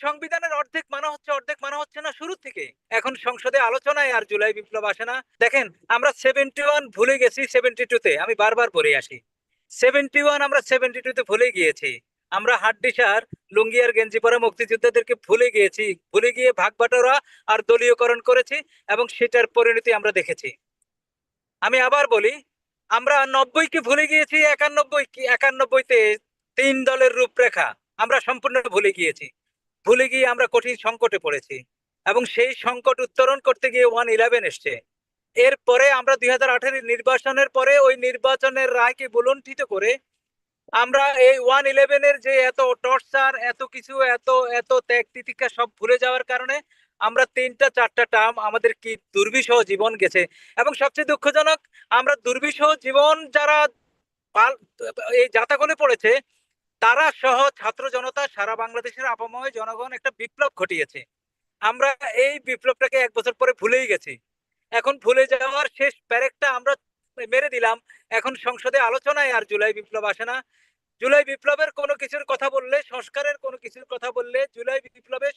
সংবিধানের অর্ধেক মানা হচ্ছে না শুরু থেকে। এখন সংসদে আলোচনায় আর জুলাই বিপ্লব আসে না। দেখেন, আমরা 71 ভুলে গেছি 72 তে। আমি বারবার পড়ে আসি 71 আমরা 72 তে ভুলে গিয়েছি। আমরা হাড্ডিসার লুঙ্গি আর গেঞ্জি পরা মুক্তিযোদ্ধাদেরকে ভুলে গিয়েছি। ভুলে গিয়ে ভাগ বাটোয়ারা আর দলীয়করণ করেছি এবং সেটার পরিণতি আমরা দেখেছি। আমি আবার বলি, আমরা 90 কে ভুলে গিয়েছি। 91 তে 3 দলের রূপরেখা আমরা সম্পূর্ণ ভুলে গিয়েছি। ভুলে গিয়ে আমরা কঠিন সংকটে পড়েছি এবং সেই সংকট উত্তরণ করতে গিয়ে 111 এসছে। এরপরে আমরা 2018 নির্বাচনের পরে ওই নির্বাচনের রায়কে বুলন্ডিত করে আমরা এই 111 এর যে এত টর্চার, এত কিছু, এত এত ত্যাগ তিতিক্ষা সব ভুলে যাওয়ার কারণে আমরা 3টা 4টা টার্ম আমাদের কি দুর্বিষহ জীবন গেছে। এবং সবচেয়ে দুঃখজনক, আমরা দুর্বিষহ জীবন যারা এই জাতাকলে পড়েছে তারা সহ ছাত্র জনতা সারা বাংলাদেশের আপাময় জনগণ একটা বিপ্লব ঘটিয়েছে। আমরা এই বিপ্লবটাকে 1 বছর পরে ভুলেই গেছি। এখন ভুলে যাওয়ার শেষ প্যারেকটা আমরা মেরে দিলাম। এখন সংসদে আলোচনায় আর জুলাই বিপ্লব আসে না। জুলাই বিপ্লবের কোনো কিছুর কথা বললে, সংস্কারের কোনো কিছুর কথা বললে জুলাই বিপ্লবের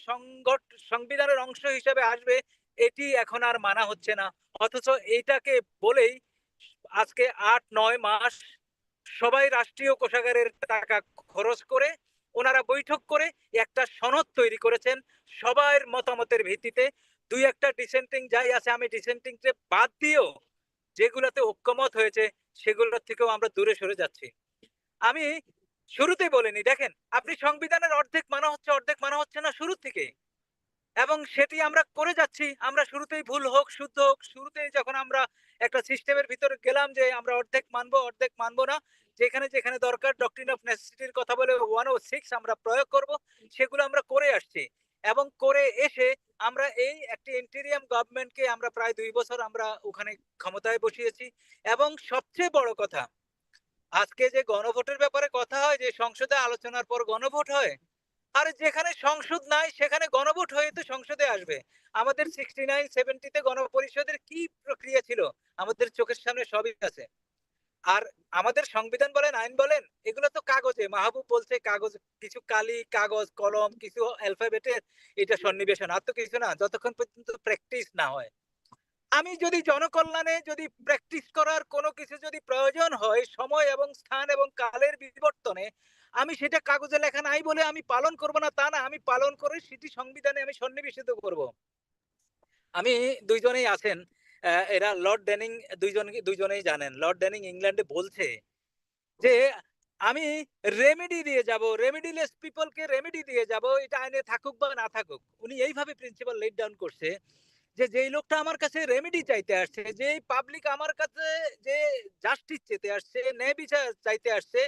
সংবিধানের অংশ হিসেবে আসবে, এটি এখন আর মানা হচ্ছে না। অথচ এইটাকে বলেই আজকে 8-9 মাস সবাই রাষ্ট্রীয় কোষাগারের টাকা খরচ করে ওনারা বৈঠক করে একটা সনদ তৈরি করেছেন সবার মতামতের ভিত্তিতে। দুই একটা ডিসেন্টিং যাই আছে, আমি ডিসেন্টিং বাদ দিয়েও যেগুলোতে ঐক্যমত হয়েছে সেগুলোর থেকেও আমরা দূরে সরে যাচ্ছি। আমি শুরুতেই বলিনি, দেখেন, আপনি সংবিধানের অর্ধেক মানা হচ্ছে না শুরু থেকে, এবং সেটি আমরা করে যাচ্ছি। আমরা শুরুতেই ভুল হোক শুদ্ধ হোক, শুরুতেই যখন আমরা একটা সিস্টেমের ভিতরে গেলাম যে আমরা অর্ধেক মানবো না, যেখানে যেখানে দরকার ডক্ট্রিন অফ নেসেসিটির কথা বলে 106 আমরা প্রয়োগ করব, সেগুলো আমরা করে আসছি। এবং করে এসে আমরা এই একটি ইন্টেরিয়াম গভর্নমেন্টকে আমরা প্রায় 2 বছর আমরা ওখানে ক্ষমতায় বসিয়েছি। এবং সবচেয়ে বড় কথা, আজকে যে গণভোটের ব্যাপারে কথা হয় যে সংসদে আলোচনার পর গণভোট হয়, আর যেখানে সংসদ নাই সেখানে গণভোট হয়ে তো সংসদে আসবে। আমাদের 69-70 তে গণপরিষদের কি প্রক্রিয়া ছিল আমাদের চোখের সামনে সবই আছে। আর আমাদের সংবিধান বলেন, আইন বলেন, এগুলো তো কাগজে। মাহবুব বলছে কাগজ, কিছু কালি কাগজ কলম, কিছু অ্যালফাবেটের এটা সন্নিবেশন, আর তো কিছু না যতক্ষণ পর্যন্ত প্র্যাকটিস না হয়। আমি যদি জনকল্যাণে যদি প্র্যাকটিস করার কোনো কিছু যদি প্রয়োজন হয় সময় এবং স্থান এবং কালের বিবর্তনে, আমি সেটা কাগজে লেখা নাই বলে আমি পালন করব না তা না, আমি পালন করে সেটি সংবিধানে আমি সন্নিবেশিত করব। আমি দুইজনেই আছেন, এরা লর্ড ডেনিং, দুইজনেই জানেন লর্ড ডেনিং ইংল্যান্ডে বলছে যে আমি রেমেডি দিয়ে যাব, রেমেডিলেস পিপলকে রেমেডি দিয়ে যাব, এটা আইনে থাকুক বা না থাকুক। উনি এইভাবে প্রিন্সিপাল লেট ডাউন করছে যে যেই লোকটা আমার কাছে রেমেডি চাইতে আসছে, যেই পাবলিক আমার কাছে যে জাস্টিস চেতে আসছে, ন্যায় বিচার চাইতে আসছে,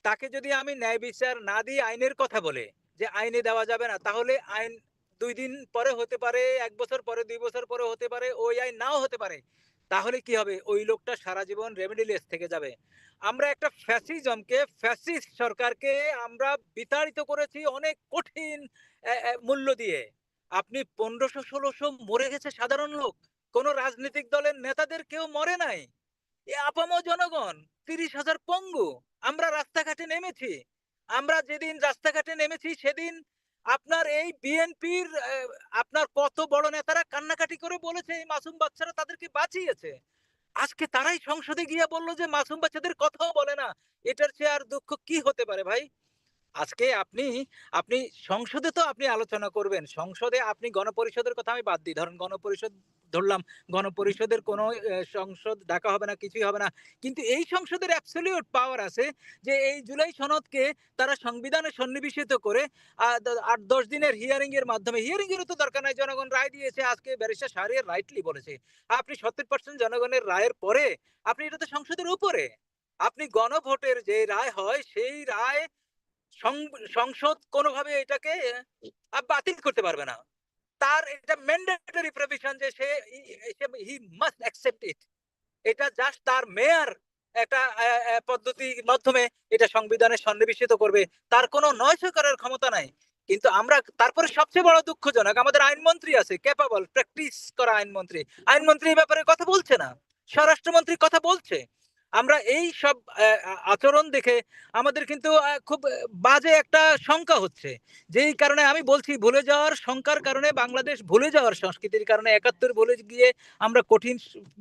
তাকে যদি আমি ন্যায় বিচার না দিয়ে আইনের কথা বলে যে আইনে দেওয়া যাবে না, তাহলে আইন 2 দিন পরে হতে পারে, 1 বছর পরে, 2 বছর পরে হতে পারে, ওই আইন নাও হতে পারে। তাহলে কি হবে? ওই লোকটা সারা জীবন রেমেডিলেস থেকে যাবে। আমরা একটা ফ্যাসিজমকে, ফ্যাসিস্ট সরকারকে আমরা বিতাড়িত করেছি অনেক কঠিন মূল্য দিয়ে। আপনি 1500-1600 মরে গেছে সাধারণ লোক, কোন রাজনৈতিক দলের নেতাদের কেউ মরে নাই। এ আপামর জনগণ 30,000 পঙ্গু। আমরা রাস্তাঘাটে নেমেছি। আমরা যেদিন রাস্তাঘাটে নেমেছি সেদিন আপনার এই বিএনপির আপনার কত বড় নেতারা কান্নাকাটি করে বলেছে এই মাসুম বাচ্চারা তাদেরকে বাঁচিয়েছে। আজকে তারাই সংসদে গিয়ে বলল যে মাসুম বাচ্চাদের কথাও বলে না। এটার চেয়ে আর দুঃখ কি হতে পারে ভাই? আজকে আপনি আপনি সংসদে তো আপনি আলোচনা করবেন। সংসদে আপনি গণপরিষদের কথা আমি বাদ দিই। ধরেন গণপরিষদ ধরলাম, গণপরিষদের কোনো সংসদ ডাকা হবে না, কিছুই হবে না। কিন্তু এই সংসদের অ্যাবসলিউট পাওয়ার আছে যে এই জুলাই সনদকে তারা সংবিধানে সন্নিবেশিত করে ৮-১০ দিনের হিয়ারিং এর মাধ্যমে, হিয়ারিং এরও তো দরকার নাই, জনগণ রায় দিয়েছে। আজকে ব্যারিস্টার শাহরিয়ার রাইটলি বলেছে, আপনি ৭০% জনগণের রায়ের পরে আপনি এটা তো সংসদের উপরে। আপনি গণভোটের যে রায় হয় সেই রায় সংসদ কোনোভাবে এটাকে বাতিল করতে পারবে না। তার এটা ম্যান্ডেটরি প্রভিশন যে সে হি মাস্ট অ্যাকসেপ্ট ইট। এটা জাস্ট তার মেয়র একটা পদ্ধতির মাধ্যমে এটা সংবিধানে সন্নিবেশিত করবে। তার কোনো নয়ছ করার ক্ষমতা নাই। কিন্তু আমরা তারপরে সবচেয়ে বড় দুঃখজনক, আমাদের আইনমন্ত্রী আছে ক্যাপাবল, প্র্যাকটিস করা আইনমন্ত্রী। আইনমন্ত্রী এই ব্যাপারে কথা বলছে না। স্বরাষ্ট্রমন্ত্রী কথা বলছে। আমরা এই সব আচরণ দেখে আমাদের কিন্তু খুব বাজে একটা শঙ্কা হচ্ছে, যেই কারণে আমি বলছি ভুলে যাওয়ার শঙ্কার কারণে বাংলাদেশ ভুলে যাওয়ার সংস্কৃতির কারণে ৭১ ভুলে গিয়ে আমরা কঠিন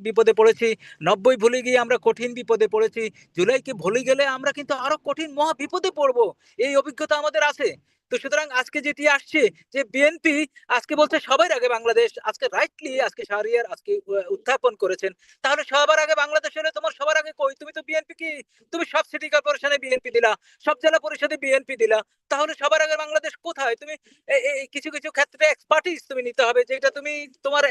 বিপদে পড়েছি, ৯০ ভুলে গিয়ে আমরা কঠিন বিপদে পড়েছি, জুলাইকে ভুলে গেলে আমরা কিন্তু আরো কঠিন মহা বিপদে পড়বো, এই অভিজ্ঞতা আমাদের আছে। তো সুতরাং আজকে যেটি আসছে যে বিএনপি আজকে বলছে সবার আগে বাংলাদেশ, আজকে রাইটলি আজকে শাহরিয়ার আজকে উত্থাপন করেছেন, তাহলে সবার আগে বাংলাদেশ হলে তোমার সবার আগে কই? তুমি তো বিএনপি কি, তুমি সব সিটি কর্পোরেশনে বিএনপি দিলা, সব জেলা পরিষদে বিএনপি দিলা, তাহলে সবার আগে বাংলাদেশ কোথায়? তুমি কিছু কিছু ক্ষেত্রে এক্সপার্টিস তুমি নিতে হবে, যেটা তুমি তোমার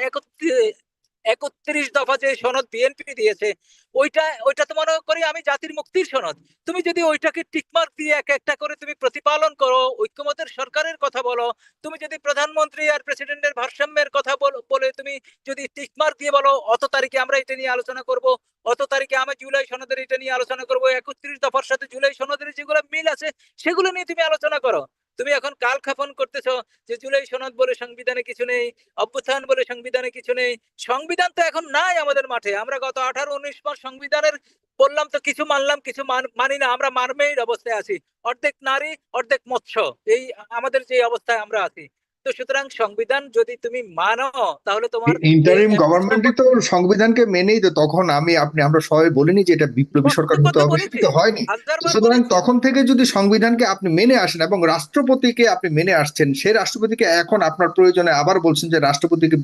৩১ দফা যে সনদ বিএনপি দিয়েছে, ওইটা ওইটা তো মনে করি আমি জাতির মুক্তির সনদ। তুমি যদি ওইটাকে টিকমার্ক দিয়ে এক একটা করে তুমি প্রতিপালন করো, ঐক্যমতের সরকারের কথা বলো, তুমি যদি প্রধানমন্ত্রী আর প্রেসিডেন্টের ভারসাম্যের কথা বলে তুমি যদি টিকমার্ক দিয়ে বলো অত তারিখে আমরা এটা নিয়ে আলোচনা করব, অত তারিখে আমরা জুলাই সনদের এটা নিয়ে আলোচনা করব, ৩১ দফার সাথে জুলাই সনদের যেগুলো মিল আছে সেগুলো নিয়ে তুমি আলোচনা করো। তুমি এখন কাল খাপন করতেছো যে জুলাই সনদ বলে সংবিধানে কিছু নেই, অভ্যুত্থান বলে সংবিধানে কিছু নেই। সংবিধান তো এখন নাই আমাদের মাঠে, আমরা গত ১৮-১৯ মাস সংবিধানের বললাম তো কিছু মানলাম কিছু মানি না, আমরা মারমেইড অবস্থায় আছি, অর্ধেক নারী অর্ধেক মৎস্য, এই আমাদের যে অবস্থায় আমরা আছি। তো সুতরাং সংবিধান যদি তুমি মানো তাহলে তোমার এই ইন্টারিম ৩১ দফা গভর্নমেন্টই তো সংবিধানকে মেনেই তো, তখন আমরা সবাই বলিনি যে এটা বিপ্লবী কত সরকার হতে কথা হবে, সেটা বলেছি, তো হয়নি। তো ১০০০ বার সুতরাং বলেছি। তখন থেকে যদি সংবিধানকে আপনি মেনে আসেন এবং রাষ্ট্রপতিকে আপনি মেনে আসছেন, সেই রাষ্ট্রপতিকে এখন আপনার প্রয়োজনে আবার বলছেন যে রাষ্ট্রপতিকে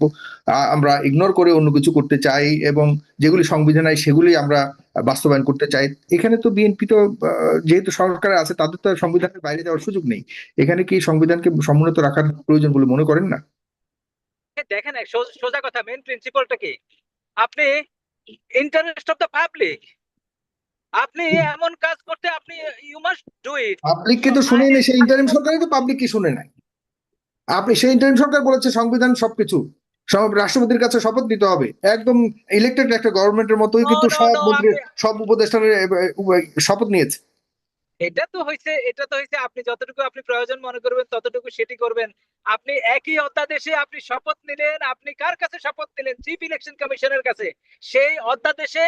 আমরা ইগনোর করে অন্য কিছু করতে চাই এবং যেগুলি সংবিধানে সেগুলি আমরা বাস্তবায়ন করতে চাই। এখানে তো বিএনপি তো যেহেতু সরকারে আছে, তাদের তো সংবিধানের বাইরে যাওয়ার সুযোগ নেই। এখানে কি সংবিধানকে সমুন্নত রাখার প্রয়োজন বলে মনে করেন না? দেখেন এক সোজা কথা, মেন প্রিন্সিপালটা কি, আপনি ইন্টারেস্ট অফ দ্য পাবলিক, আপনি এমন কাজ করতে আপনি ইউ মাস্ট ডু ইট। পাবলিককে তো শুনেই নেই, সেই ইন্টারিম সরকারই তো পাবলিক কি শুনে নাই। আপনি সেই ইন্টারিম সরকার বলেছে সংবিধান সবকিছু, সব রাষ্ট্রপতির কাছে শপথ নিতে হবে, একদম ইলেক্টেড একটা গভর্নমেন্টের মতোই, নো কিন্তু নো সব নো, মন্ত্রী আপনি সব উপদেষ্টার শপথ নিয়েছে। এটা তো হয়েছে আপনি যতটুকু আপনি প্রয়োজন মনে করবেন ততটুকু সেটি করবেন। আপনি একই অধ্যাদেশে আপনি শপথ নিলেন, আপনি কার কাছে শপথ নিলেন? চিফ ইলেকশন কমিশনের কাছে। সেই অধ্যাদেশে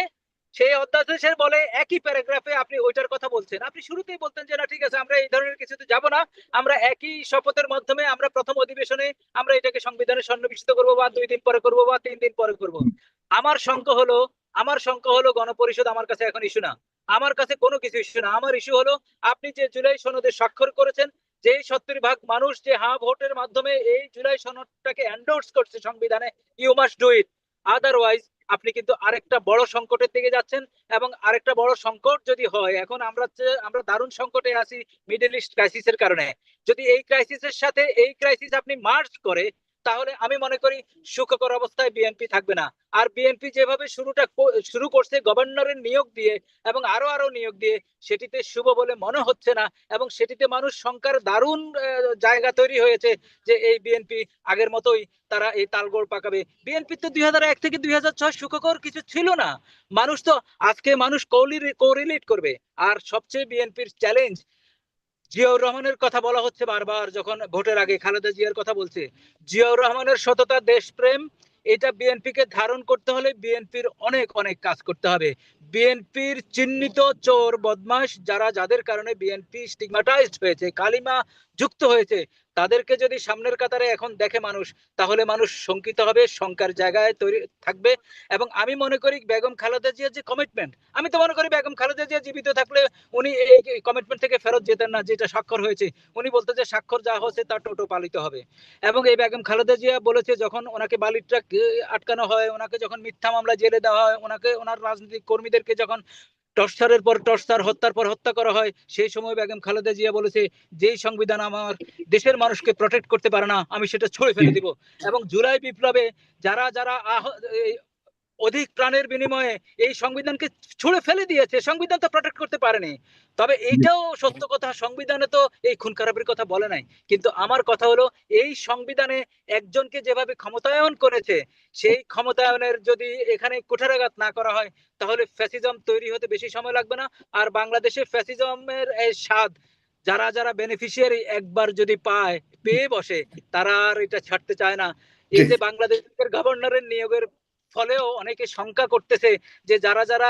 সেই অধ্যাদেশের বলে একই প্যারাগ্রাফে আপনি ওইটার কথা বলছেন, আপনি শুরুতেই বলতেন যে না ঠিক আছে আমরা এই ধরনের কিছুতে যাব না, আমরা একই শপথের মাধ্যমে আমরা প্রথম অধিবেশনে আমরা এটাকে সংবিধানে সন্নিবেশিত করবো, বা ২ দিন পরে করবো বা ৩ দিন পরে করবো। আমার শঙ্কা হলো আমার শঙ্কা হলো গণপরিষদ আমার কাছে এখন ইস্যু না, আমার কাছে কোনো কিছু ইস্যু না। আমার ইস্যু হলো আপনি যে জুলাই সনদে স্বাক্ষর করেছেন, যে ৭০ ভাগ মানুষ যে হ্যাঁ ভোটের মাধ্যমে এই জুলাই সনদটাকে এন্ডোর্স করছে সংবিধানে, you must do it, otherwise আপনি কিন্তু আরেকটা বড় সংকটের দিকে যাচ্ছেন। এবং আরেকটা বড় সংকট যদি হয়, এখন আমরা দারুণ সংকটে আছি মিডল ইস্ট ক্রাইসিসের কারণে, যদি এই ক্রাইসিসের সাথে এই ক্রাইসিস আপনি মার্জ করে, তাহলে আমি মনে করি সুখকর অবস্থায় বিএনপি থাকবে না। আর বিএনপি যেভাবে শুরু করছে গভর্নরের নিয়োগ দিয়ে এবং আরো আরো নিয়োগ দিয়ে, সেটিতে শুভ বলে মনে হচ্ছে না। এবং সেটিতে মানুষ শঙ্কার দারুণ জায়গা তৈরি হয়েছে যে এই বিএনপি আগের মতোই তারা এই তালগোল পাকাবে। বিএনপি তো ২০০১ থেকে ২০০৬ সুখকর কিছু ছিল না। মানুষ তো আজকে মানুষ কোরিলেট করবে। আর সবচেয়ে বিএনপির চ্যালেঞ্জ, জিয়াউর রহমানের কথা বলা হচ্ছে বারবার, যখন ভোটের আগে খালেদা জিয়ার কথা বলছে, জিয়াউর রহমানের সততা দেশপ্রেম, এটা বিএনপিকে ধারণ করতে হলে বিএনপির অনেক অনেক কাজ করতে হবে। বিএনপির চিহ্নিত চোর বদমাশ যাদের কারণে বিএনপি স্টিগমাটাইজড হয়েছে, কালিমা যুক্ত হয়েছে, তাদেরকে যদি সামনের কাতারে এখন দেখে মানুষ, তাহলে মানুষ শঙ্কিত হবে, শঙ্কার জায়গায় তৈরি থাকবে। এবং আমি মনে করি বেগম খালেদা জিয়ার যে কমিটমেন্ট, আমি তো মনে করি বেগম খালেদা জিয়া জীবিত থাকলে উনি এই কমিটমেন্ট থেকে ফেরত যেতেন না, যেটা স্বাক্ষর হয়েছে। উনি বলতে যে স্বাক্ষর যা হচ্ছে তার টোটো পালিত হবে। এবং এই বেগম খালেদা জিয়া বলেছে যখন ওনাকে বালির ট্রাক আটকানো হয়, ওনাকে যখন মিথ্যা মামলা জেলে দেওয়া হয়, ওনাকে ওনার রাজনৈতিক কর্মীদেরকে যখন টর্চারের পর টর্চার, হত্যার পর হত্যা করা হয়, সেই সময় বেগম খালেদা জিয়া বলেছে যেই সংবিধান আমার দেশের মানুষকে প্রটেক্ট করতে পারে না আমি সেটা ছুঁড়ে ফেলে দিব। এবং জুলাই বিপ্লবে যারা যারা অধিক প্রাণের বিনিময়ে এই সংবিধানকে ছুঁড়ে ফেলে দিয়েছে, সংবিধান তো প্রোটেক্ট করতে পারেনি। তবে এইটাও সত্য কথা, সংবিধানে তো এই খুন খারাপের কথা বলে নাই। কিন্তু আমার কথা হলো এই সংবিধানে একজনকে যেভাবে ক্ষমতায়ন করেছে, সেই ক্ষমতায়নের যদি এখানে কুঠারাঘাত না করা হয়, তাহলে ফ্যাসিজম তৈরি হতে বেশি সময় লাগবে না। আর বাংলাদেশে ফ্যাসিজমের এই স্বাদ যারা যারা বেনিফিশিয়ারি একবার যদি পেয়ে বসে, তারা আর এটা ছাড়তে চায় না। জি। এই যে বাংলাদেশের গভর্নরের নিয়োগের ফলেও অনেকে শঙ্কা করতেছে যে যারা যারা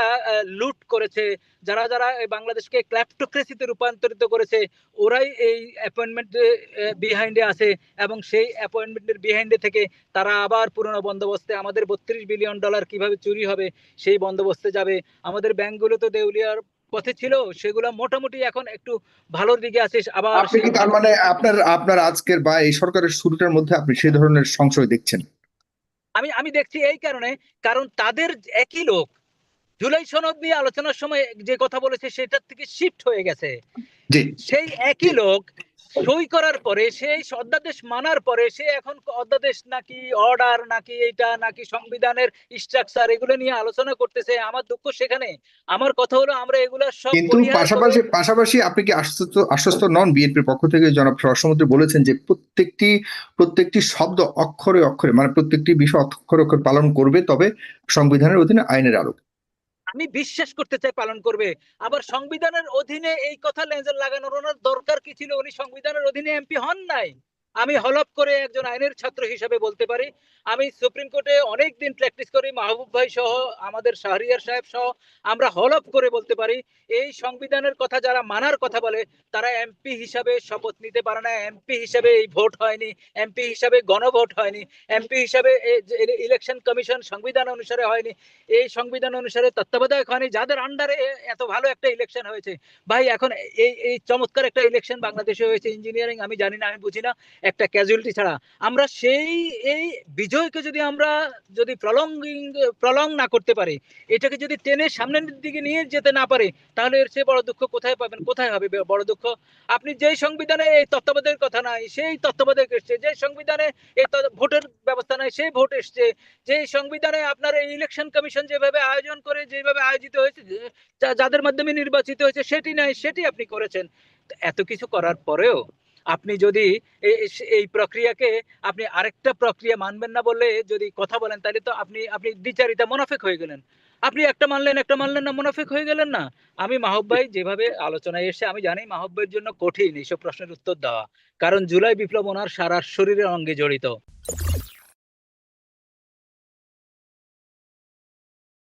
লুট করেছে, যারা যারা এই বাংলাদেশকে ক্ল্যাপ্টোক্রেসিতে রূপান্তরিত করেছে, ওরাই এই অ্যাপয়েন্টমেন্টে বিহাইন্ডে আছে, এবং সেই অ্যাপয়েন্টমেন্টের বিহাইন্ডে থেকে তারা আবার পুরনো বন্দোবস্তে আমাদের $32 বিলিয়ন কিভাবে চুরি হবে সেই বন্দোবস্তে যাবে। আমাদের ব্যাংকগুলো তো দেউলিয়ার পথে ছিল, সেগুলো মোটামুটি এখন একটু ভালোর দিকে আছে, আবার আপনি কি তার মানে আপনার আপনার আজকের বা এই সরকারের শুরুটার মধ্যে আপনি সেই ধরনের সংশয় দেখছেন? আমি আমি দেখছি এই কারণে, কারণ তাদের একই লোক জুলাই সনদ নিয়ে আলোচনার সময় যে কথা বলেছে সেটার থেকে শিফট হয়ে গেছে। জি। সেই একই লোক সই করার পরে, সেই অধ্যাদেশ মানার পরে, সে এখন অধ্যাদেশ নাকি অর্ডার নাকি এইটা নাকি সংবিধানের স্ট্রাকচার এগুলো নিয়ে আলোচনা করতেছে। আমার দুঃখ সেখানে। আমার কথা হলো আমরা এগুলো সব কিন্তু পরিহার করে। পাশাপাশি পাশাপাশি আপনি কি আশ্বস্ত আশ্বস্ত নন? বিএনপির পক্ষ থেকে জনাব স্বরাষ্ট্রমন্ত্রী বলেছেন যে প্রত্যেকটি শব্দ অক্ষরে অক্ষরে মানে প্রত্যেকটি বিষয় অক্ষরে অক্ষরে পালন করবে, তবে সংবিধানের অধীনে আইনের আলোকে। আমি বিশ্বাস করতে চাই পালন করবে। আবার সংবিধানের অধীনে এই কথা লেজের লাগানোর ওনার দরকার কি ছিল? উনি সংবিধানের অধীনে এমপি হন নাই। আমি হলফ করে একজন আইনের ছাত্র হিসেবে বলতে পারি, আমি সুপ্রিম কোর্টে অনেক দিন প্র্যাকটিস করি, মাহবুব ভাই সহ আমাদের শাহরিয়ার সাহেব সহ আমরা হলফ করে বলতে পারি এই সংবিধানের কথা যারা মানার কথা বলে তারা এমপি হিসাবে শপথ নিতে পারে না, এমপি হিসাবে এই ভোট হয়নি, এমপি হিসাবে গণভোট হয়নি, এমপি হিসাবে ইলেকশন কমিশন সংবিধান অনুসারে হয়নি, এই সংবিধান অনুসারে তত্ত্বাবধায়ক হয়নি, যাদের আন্ডারে এত ভালো একটা ইলেকশন হয়েছে। ভাই এখন এই এই চমৎকার একটা ইলেকশন বাংলাদেশে হয়েছে, ইঞ্জিনিয়ারিং আমি জানি না, আমি বুঝি না, একটা ক্যাজুয়ালিটি ছাড়া। আমরা সেই এই বিজয়কে যদি আমরা যদি প্রলং না করতে পারি, এটাকে যদি টেনে সামনের দিকে নিয়ে যেতে না পারে, তাহলে এর চেয়ে বড় দুঃখ কোথায় পাবেন? কোথায় হবে বড় দুঃখ? আপনি যেই সংবিধানে এই তত্ত্বাবধায়ক কথা নাই সেই তত্ত্বাবধায়ক এসছে, যে সংবিধানে এই ভোটের ব্যবস্থা নাই সেই ভোট এসছে, যে সংবিধানে আপনার এই ইলেকশন কমিশন যেভাবে আয়োজন করে যেভাবে আয়োজিত হয়েছে, যাদের মাধ্যমে নির্বাচিত হয়েছে সেটি নাই, সেটি আপনি করেছেন। এত কিছু করার পরেও আপনি যদি এই প্রক্রিয়াকে আপনি আরেকটা প্রক্রিয়া মানবেন না বলে যদি কথা বলেন, তাহলে তো আপনি আপনি দ্বিচারিতা মুনাফিক হয়ে গেলেন। আপনি একটা মানলেন একটা মানলেন না, মুনাফিক হয়ে গেলেন না? আমি মাহবুব ভাই যেভাবে আলোচনায় এসে আমি জানি মাহবুব ভাইয়ের জন্য কঠিন এইসব প্রশ্নের উত্তর দেওয়া, কারণ জুলাই বিপ্লব ওনার সারা শরীরের অঙ্গে জড়িত।